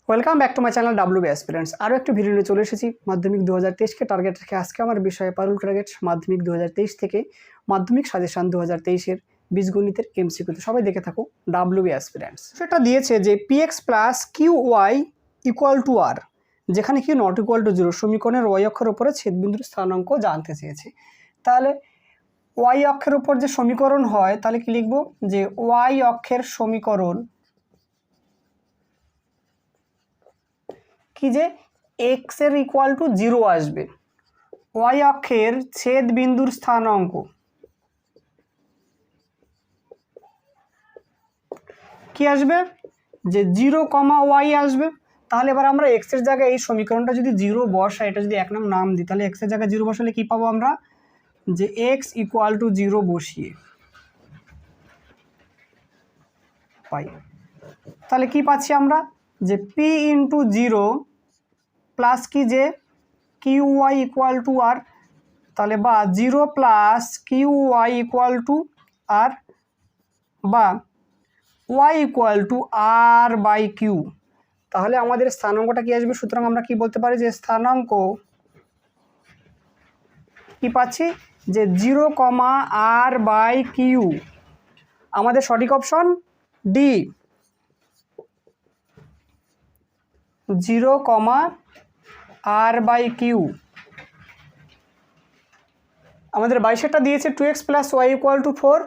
Welcome back to my channel WB aspirants. আরও একটি video নিয়ে চলে এসেছি মাধ্যমিক 2023কে টার্গেট রেখে। আজকে আমার বিষয় পারুল টার্গেট মাধ্যমিক 2023 থেকে মাধ্যমিক সাজেশন 2023-এর বীজগণিতের এমসিকিউ। সবাই দেখে থাকো ডাব্লিউবি অ্যাসপিরেন্টস। সেটা দিয়েছে যে px plus Q Y equal to R, যেখানে কিউ নট ইকুয়াল টু 0 সমীকরণের ওয়াই অক্ষের উপরে ছেদবিন্দুর স্থানাঙ্ক জানতে চেয়েছে। তাহলে ওয়াই অক্ষের উপর যে সমীকরণ হয় তাহলে কি লিখব যে ওয়াই অক্ষের সমীকরণ কি যে এক্স এর ইকুয়াল টু 0 আসবে। ওয়াই অক্ষের ছেদ বিন্দুর স্থানাঙ্ক কি আসবে যে 0, y আসবে। তাহলে এবার আমরা এক্স এর জায়গায় এই সমীকরণটা যদি 0 বসাই, এটা যদি এক নাম দিই, তাহলে এক্স এর জায়গায় 0 বসালে কি পাবো আমরা যে এক্স ইকুয়াল টু 0 বসিয়ে পাই। তাহলে কি পাচ্ছি আমরা যে পি ইন্টু 0 প্লাস কি যে Q Y equal to R, তাহলে বা 0 plus Q Y equal to R, বা Y equal to R by Q. তাহলে আমাদের স্থানাঙ্কটা কি আসবে? সুতরাং আমরা কি বলতে পারি যে স্থানাঙ্ক কি পাচ্ছি যে 0, আর বাই কিউ। আমাদের সঠিক অপশন ডি, 0, আর বাই কিউ। আমাদের 22টা দিয়েছে 2x plus Y equal to 4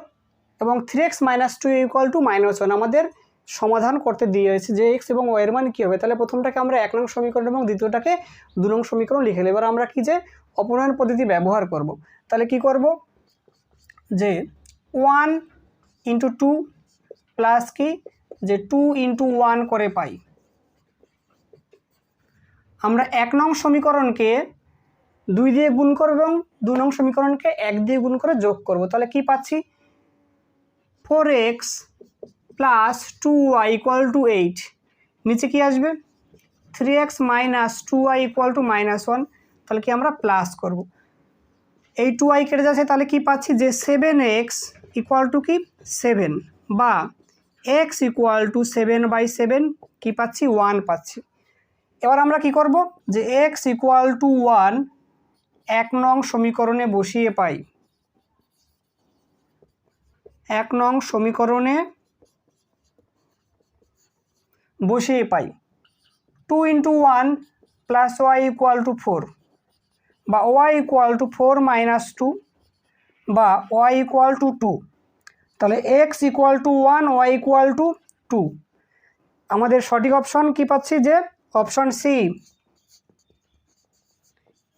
এবং 3x মাইনাস 2 ইকুয়াল টু -1। আমাদের সমাধান করতে দিয়েছে যে এক্স এবং ওয়াইয়ের মান কী হবে। তাহলে প্রথমটাকে আমরা 1 নং সমীকরণ এবং দ্বিতীয়টাকে 2 নং সমীকরণ লিখে নেব। এবার আমরা কি যে অপনয়ন পদ্ধতি ব্যবহার করব। তাহলে কি করব যে 1 ইন্টু 2 প্লাস কি যে 2 ইন্টু 1 করে পাই। আমরা 1 নং সমীকরণকে 2 দিয়ে গুণ করব এবং 2 নং সমীকরণকে 1 দিয়ে গুণ করে যোগ করব। তাহলে কি পাচ্ছি 4x plus 2y equal to 8। নিচে কি আসবে 3x minus 2y equal to -1। তাহলে কি আমরা প্লাস করব, এই 2y কেটে যাচ্ছে। তাহলে কি পাচ্ছি যে 7x ইকুয়াল টু কি 7, বা x ইকুয়াল টু 7/7 কি পাচ্ছি 1 পাচ্ছি। এবার আমরা কি করব যে x ইকুয়াল টু 1 1 নং সমীকরণে বসিয়ে পাই। 1 নং সমীকরণে বসিয়ে পাই 2 into 1 plus Y equal to 4, বা ওয়াই ইকুয়াল টু 4 মাইনাস 2, বা ওয়াই ইকুয়াল টু 2। তাহলে X equal to 1, Y equal to 2। আমাদের সঠিক অপশন কি পাচ্ছি যে option C,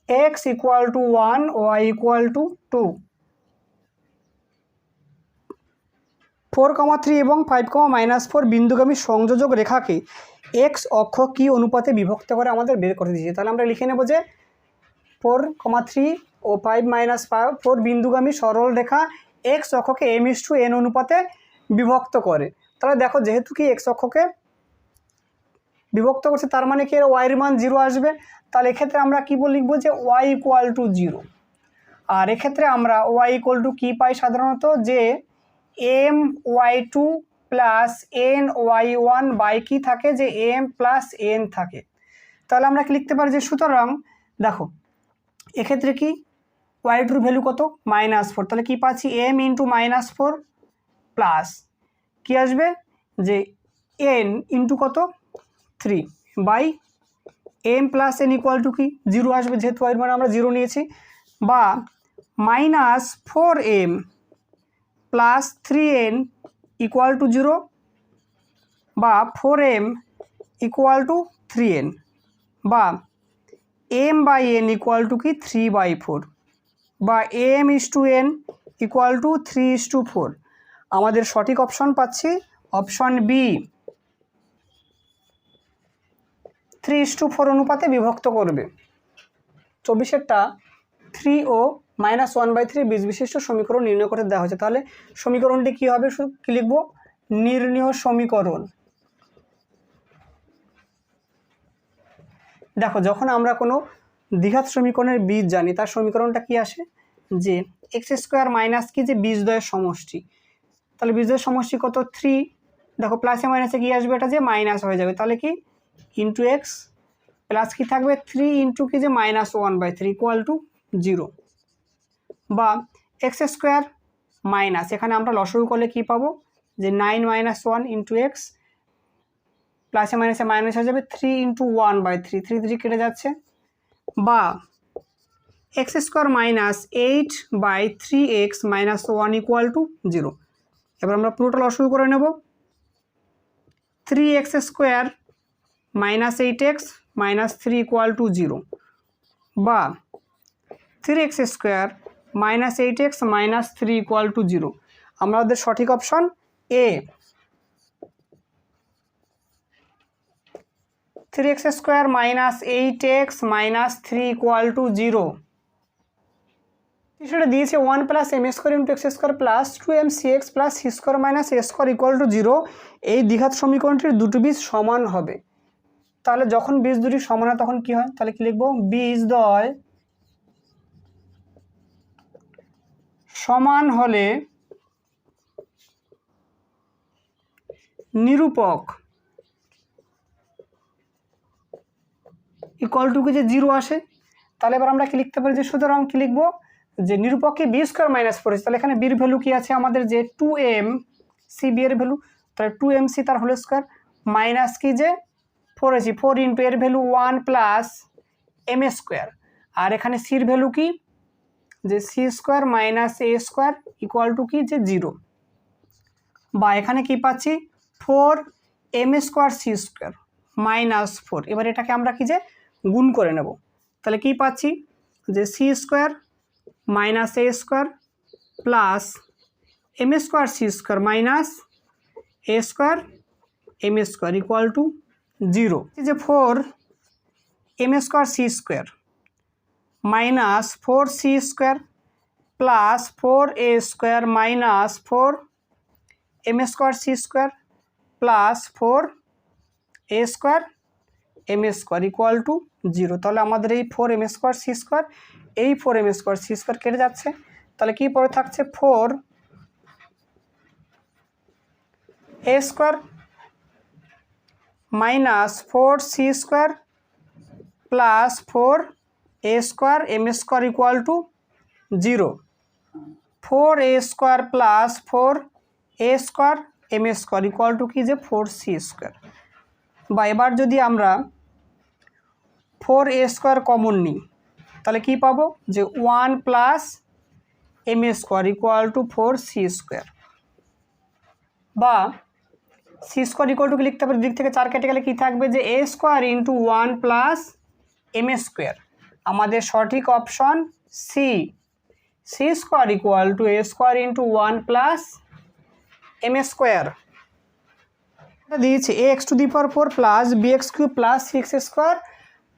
X equal to 1, Y equal to 2। 4, 3 এবং 5, বিন্দুগামী সংযোজক রেখাকে এক্স অক্ষ কি অনুপাতে বিভক্ত করে আমাদের বের করে দিয়েছে। তাহলে আমরা লিখে নেব যে 4, 3 ও 5, 4 বিন্দুগামী সরল রেখা এক্স অক্ষকে m/n অনুপাতে বিভক্ত করে। তাহলে দেখো যেহেতু কি এক্স অক্ষকে বিভক্ত করছে তার মানে কি ওয়াইয়ের মান 0 আসবে। তাহলে এক্ষেত্রে আমরা কি লিখব যে ওয়াই ইকুয়াল টু 0। আর এক্ষেত্রে আমরা ওয়াই ইকুয়াল টু কী পাই সাধারণত যে my2 প্লাস ny1 বাই কি থাকে যে m প্লাস n থাকে। তাহলে আমরা কি লিখতে পারি যে সুতরাং দেখো এক্ষেত্রে কি y2 ভ্যালু কত -4। তাহলে কি পাচ্ছি m ইন্টু -4 প্লাস কি আসবে যে n ইন্টু কত 3 by m plus n equal to কি 0 আসবে, যেহেতু y মানে আমরা 0 নিয়েছি, বা -4m plus 3n equal to 0, বা 4m ইকুয়াল টু 3n, বা m by n equal to কি 3/4, বা m/n ইকুয়াল টু 3/4। আমাদের সঠিক অপশন পাচ্ছি অপশন বি, 3/4 অনুপাতে বিভক্ত করবে। 24টা 3 ও -1/3 বীজ বিশিষ্ট সমীকরণ নির্ণয় করতে দেওয়া হয়েছে। তাহলে সমীকরণটি কী হবে কি লিখব নির্ণয় সমীকরণ। দেখো যখন আমরা কোনো দ্বিঘাত সমীকরণের বীজ জানি তার সমীকরণটা কি আসে যে x² মাইনাস কি যে বীজদ্বয়ের সমষ্টি। তাহলে বীজদ্বয়ের সমষ্টি কত 3। দেখো প্লাসে মাইনাসে কি আসবে এটা যে মাইনাস হয়ে যাবে। তাহলে কি ইন্টু এক্স প্লাস কী থাকবে 3 ইন্টু কি যে -1/3 ইকুয়াল টু 0, বা এক্স স্কোয়ার মাইনাস এখানে আমরা লসাগু করলে কী পাবো যে 9 - 1 ইন্টু এক্স প্লাসে মাইনাসে মাইনাস হয়ে যাবে 3 ইন্টু 1/3, 3 3 কেটে যাচ্ছে, বা X square minus 8/3x minus 1 equal to 0। এবার আমরা পুরোটা লসাগু করে নেব, 3x square minus 8x minus 3 equal to 0, বা 3x square minus 8x minus 3 equal to 0। আমাদের সঠিক option A, 3x square minus 8x minus 3 equal to 0। সেটা দিয়েছে 1 plus M square into X square plus 2mcx plus C square minus A square equal to 0। এই দ্বিঘাত সমীকরণটির দুটো বীজ সমান হবে। তাহলে যখন বীজ দুটি সমান হয় তখন কি হয়, তাহলে কি লিখব, বীজদ্বয় সমান হলে নিরূপক ইকুয়াল টু কি যে 0 আসে। তাহলে এবার আমরা কি লিখতে পারি, যে সুতরাং কি লিখব, যে নিরূপককে বি স্কোয়ার মাইনাস 4 আছে, তাহলে এখানে বির ভ্যালু কি আছে আমাদের, যে 2mc বি এর ভ্যালু, তাহলে 2mc তার হোল স্কোয়ার মাইনাস কি যে 4 আছে, 4 ইন্টু এর ভ্যালু 1 প্লাস এম স্কোয়ার, আর এখানে সির ভ্যালু কি যে C square minus A square equal to কি যে 0, বা এখানে কি পাচ্ছি 4m square C square minus 4। এবার এটাকে আমরা কি যে গুণ করে নেব, তাহলে কি পাচ্ছি যে C square minus A square plus M square C square minus A square M square equal to 0। যে 4m square C square minus 4c square plus 4a square minus 4m square C square plus 4a square M square equal to 0। তাহলে আমাদের এই 4m square C square, এই 4m square C square কেটে যাচ্ছে, তাহলে কি পরে থাকছে 4a square minus 4c square plus 4a square M square equal to 0, 4a square plus 4a square M square equal to কি যে 4c স্কোয়ার। বা এবার যদি আমরা 4a স্কোয়ার কমন নিই তাহলে কি পাবো, যে 1 plus M square equal to 4c square, বা সি স্কোয়ার ইকুয়াল টু কি লিখতে পারি, দিক থেকে 4 কেটে গেলে কী থাকবে, যে A square into 1 plus M square. আমাদের সঠিক option C, C square equal to A square into 1 plus M square. এটা দিয়েছে A X to the power 4 plus B X cube plus 6 square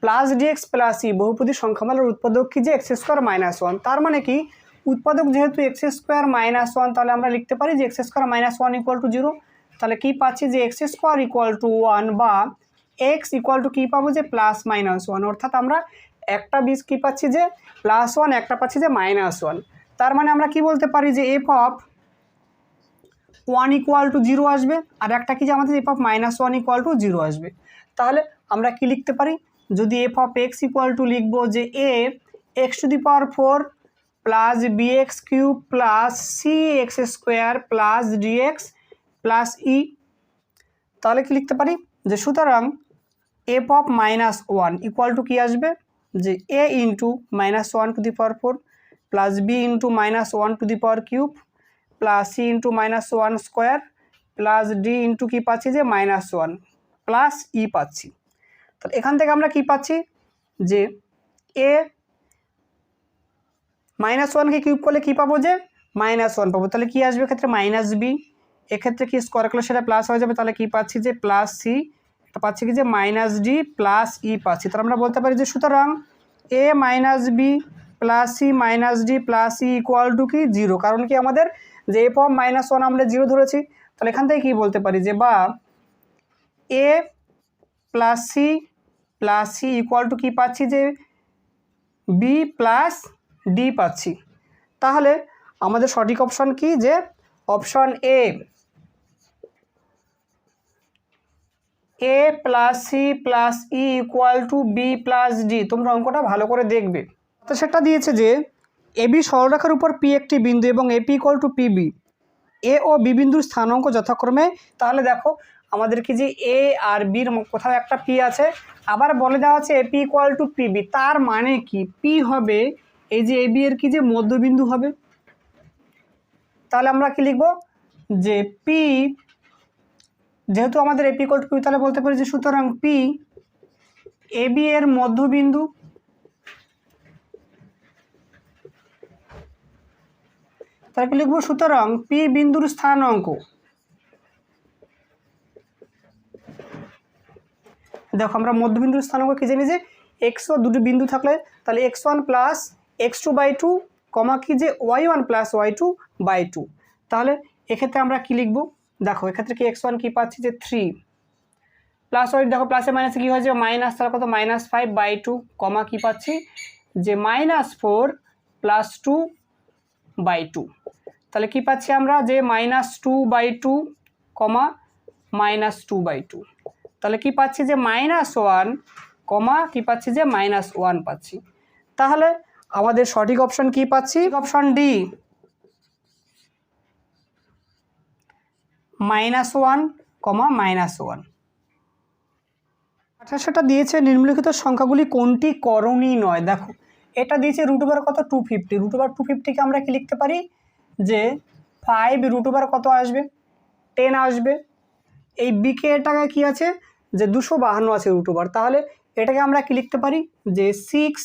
plus DX plus E বহুপদী সংখ্যামালার উৎপাদক কি যে x square minus 1। তার মানে কি উৎপাদক যেহেতু এক্স স্কোয়ার মাইনাস 1, তাহলে আমরা লিখতে পারি যে x square minus 1 equal to 0। তাহলে কি পাচ্ছি, যে এক্স স্কোয়ার ইকুয়াল টু 1 বা এক্স ইকুয়াল টু কী পাবো, যে প্লাস মাইনাস 1। অর্থাৎ আমরা একটা বীজ কী পাচ্ছি, যে প্লাস 1, একটা পাচ্ছি যে মাইনাস 1। তার মানে আমরা কি বলতে পারি, যে এফ অফ 1 ইকুয়াল টু 0 আসবে, আর একটা কি যে আমাদের F of minus 1 equal to 0 আসবে। তাহলে আমরা কি লিখতে পারি, যদি F of X equal to লিখবো যে A X to the power 4 plus B X cube plus C X square plus DX plus E. তাহলে কি লিখতে পারি, যে সুতরাং F of minus 1 equal to কী আসবে, যে A into minus 1 to the power 4 plus B into minus 1 to the power cube plus C into minus 1 square plus D into কী পাচ্ছি, যে মাইনাস 1 প্লাস ই পাচ্ছি। তাহলে এখান থেকে আমরা কি পাচ্ছি, যে এ মাইনাস 1কে কিউব করলে কী পাবো, যে মাইনাস 1 পাবো। তাহলে কী আসবে এক্ষেত্রে, মাইনাস বি, এক্ষেত্রে কি স্কোয়ার করলে সেটা প্লাস হয়ে যাবে, তাহলে কি পাচ্ছি, যে প্লাস সি, এটা পাচ্ছি কি যে মাইনাস ডি প্লাস ই পাচ্ছি। তাহলে আমরা বলতে পারি যে সুতরাং A minus B plus C minus D plus E equal to কি 0। কারণ কি আমাদের যে এফ অফ মাইনাস 1 আমরা 0 ধরেছি। তাহলে এখান থেকে কী বলতে পারি, যে বা এ প্লাস সি ইকুয়াল টু কী পাচ্ছি, যে বি প্লাস ডি পাচ্ছি। তাহলে আমাদের সঠিক অপশন কি, যে option A. A plus C plus E equal to B plus D. তোমরা অঙ্কটা ভালো করে দেখবে। তো সেটা দিয়েছে যে এ বি সরলরেখার উপর পি একটি বিন্দু এবং AP equal to PB, A ও বি বিন্দুর স্থানাঙ্ক যথাক্রমে। তাহলে দেখো আমাদের কি যে এ আর বির কোথাও একটা পি আছে, আবার বলে দেওয়া আছে এপি ইকুয়াল টু পিবি। তার মানে কি পি হবে এই যে এ বি এর কি যে মধ্যবিন্দু হবে। তাহলে আমরা কি লিখব যে পি, যেহেতু আমাদের এপি ইকুয়াল টু পি, তাহলে বলতে পারি যে সুতরাং পি এ বি এর মধ্যবিন্দু। তাহলে কি লিখব, সুতরাং পি বিন্দুর স্থানাঙ্ক। দেখো আমরা মধ্যবিন্দুর স্থানাঙ্ক কি জানি যে এক্স ও দুটি বিন্দু থাকলে তাহলে x1 প্লাস x2/2 কমা কি যে y1 প্লাস y2/2। তাহলে এক্ষেত্রে আমরা কি লিখব, দেখো এক্ষেত্রে কি x1 কি পাচ্ছি যে 3 প্লাস y, দেখো প্লাসে মাইনাসে কি হয়ে যাবে মাইনাস, তাহলে কত -5/2 কমা কি পাচ্ছি যে -4 প্লাস 2/2। তাহলে কি পাচ্ছি আমরা যে -2/2 কমা -2/2। তাহলে কি পাচ্ছি যে -1 কমা কি পাচ্ছি যে -1 পাচ্ছি। তাহলে আমাদের সঠিক অপশন কি পাচ্ছি, অপশন ডি -1 কমা -1। আচ্ছা সেটা দিয়েছে নিম্নলিখিত সংখ্যাগুলি কোনটি করণীয় নয়। দেখো এটা দিয়েছে √ওভার কত 250, √ওভার 250কে আমরা কি লিখতে পারি যে 5 √ওভার কত আসবে 10 আসবে। এই বিকে এটাকে কি আছে যে 252 আছে √ওভার, তাহলে এটাকে আমরা কি লিখতে পারি যে 6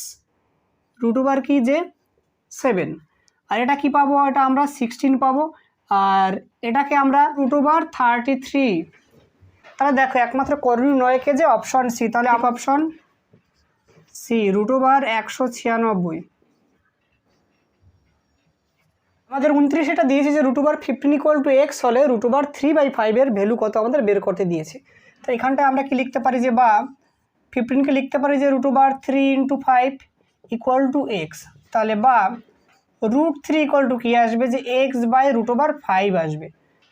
√ওভার কি যে 7। আর এটা কি পাবো, এটা আমরা 16 পাবো। আর এটাকে আমরা √ওভার 33। তাহলে দেখো একমাত্র করণীয় নয় কে যে অপশন সি, তাহলে অপশন সি √ওভার 196। আমাদের 29 এটা দিয়েছে যে √ওভার 15 ইকুয়াল টু এক্স হলে √ওভার 3/5 এর ভ্যালু কত আমাদের বের করতে দিয়েছে। তো এখানটায় আমরা কি লিখতে পারি যে বা 15কে লিখতে পারি যে √ওভার 3 × 5 ইকুয়াল টু এক্স। তাহলে বা √3 ইকুয়াল টু কি আসবে যে x/√ওভার 5 আসবে।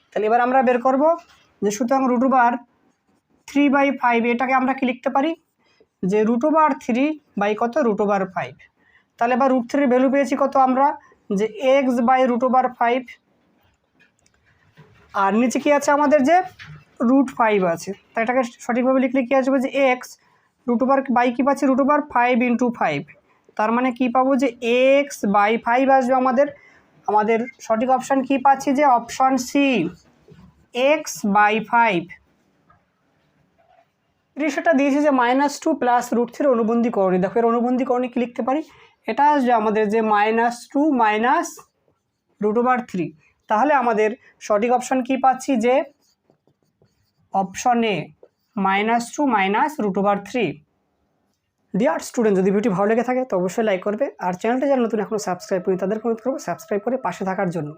তাহলে এবার আমরা বের করব যে সুতরাং √ওভার 3/5 এটাকে আমরা কি লিখতে পারি যে √ওভার 3 কত √ওভার 5। তাহলে এবার √3 ভ্যালু পেয়েছি কত আমরা যে x/√ওভার 5। আর নিচে কি আছে আমাদের যে √5 আছে, তাই এটাকে সঠিকভাবে লিখলে কি আসবে যে x √ওভার কি পাচ্ছি √ওভার 5 × 5। তার মানে কি পাবো যে x/5 আসবে আমাদের। আমাদের সঠিক অপশান কি পাচ্ছি যে অপশন সি x/5। 30টা দিয়েছে যে -2 প্লাস √3 অনুবন্ধী করণী। দেখো এর অনুবন্ধী করণী কি লিখতে পারি, এটা আসবে আমাদের যে -2 মাইনাস √ওভার 3। তাহলে আমাদের সঠিক অপশন কি পাচ্ছি যে অপশন এ -2 মাইনাস √ওভার 3। ডিয়ার স্টুডেন্ট, যদি ভিডিওটি ভালো লেগে থাকে তো অবশ্যই লাইক করবে। আর চ্যানেলটা যারা নতুন এখনও সাবস্ক্রাইব করি তাদেরকে অনুরোধ করবো সাবস্ক্রাইব করে পাশে থাকার জন্য।